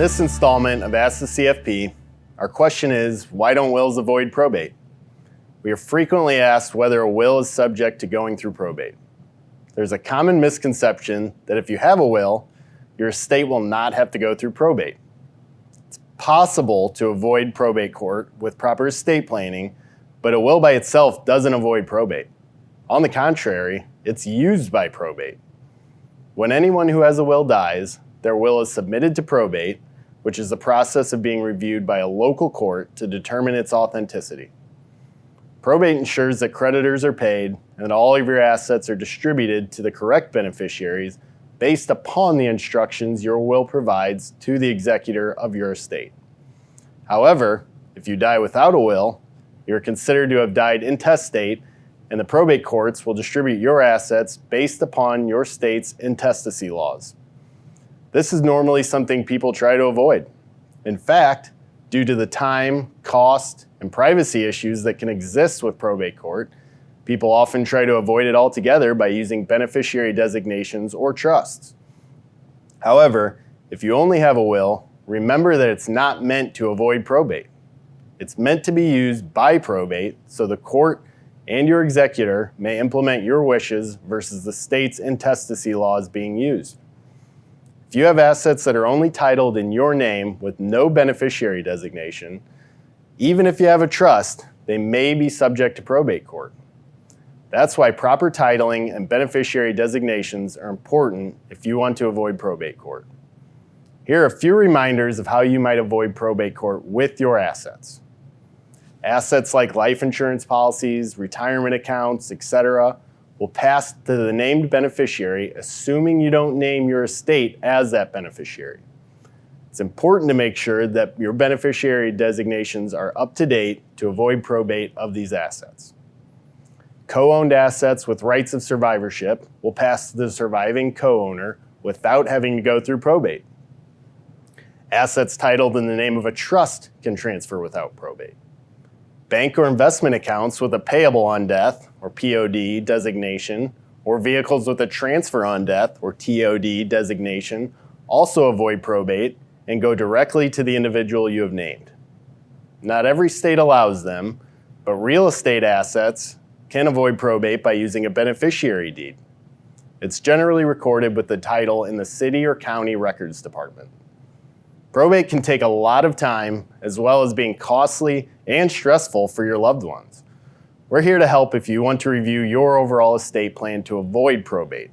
this installment of Ask the CFP, our question is, why don't wills avoid probate? We are frequently asked whether a will is subject to going through probate. There's a common misconception that if you have a will, your estate will not have to go through probate. It's possible to avoid probate court with proper estate planning, but a will by itself doesn't avoid probate. On the contrary, it's used by probate. When anyone who has a will dies, their will is submitted to probate, which is the process of being reviewed by a local court to determine its authenticity. Probate ensures that creditors are paid and that all of your assets are distributed to the correct beneficiaries based upon the instructions your will provides to the executor of your estate. However, if you die without a will, you are considered to have died intestate, and the probate courts will distribute your assets based upon your state's intestacy laws. This is normally something people try to avoid. In fact, due to the time, cost, and privacy issues that can exist with probate court, people often try to avoid it altogether by using beneficiary designations or trusts. However, if you only have a will, remember that it's not meant to avoid probate. It's meant to be used by probate so the court and your executor may implement your wishes versus the state's intestacy laws being used. If you have assets that are only titled in your name with no beneficiary designation, even if you have a trust, they may be subject to probate court. That's why proper titling and beneficiary designations are important if you want to avoid probate court. Here are a few reminders of how you might avoid probate court with your assets. Assets like life insurance policies, retirement accounts, etc., will pass to the named beneficiary, assuming you don't name your estate as that beneficiary. It's important to make sure that your beneficiary designations are up to date to avoid probate of these assets. Co-owned assets with rights of survivorship will pass to the surviving co-owner without having to go through probate. Assets titled in the name of a trust can transfer without probate. Bank or investment accounts with a payable on death, or POD, designation, or vehicles with a transfer on death, or TOD, designation, also avoid probate and go directly to the individual you have named. Not every state allows them, but real estate assets can avoid probate by using a beneficiary deed. It's generally recorded with the title in the city or county records department. Probate can take a lot of time, as well as being costly and stressful for your loved ones. We're here to help if you want to review your overall estate plan to avoid probate.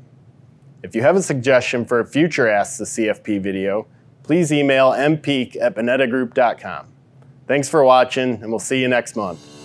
If you have a suggestion for a future Ask the CFP video, please email mpeak@bonettagroup.com. Thanks for watching, and we'll see you next month.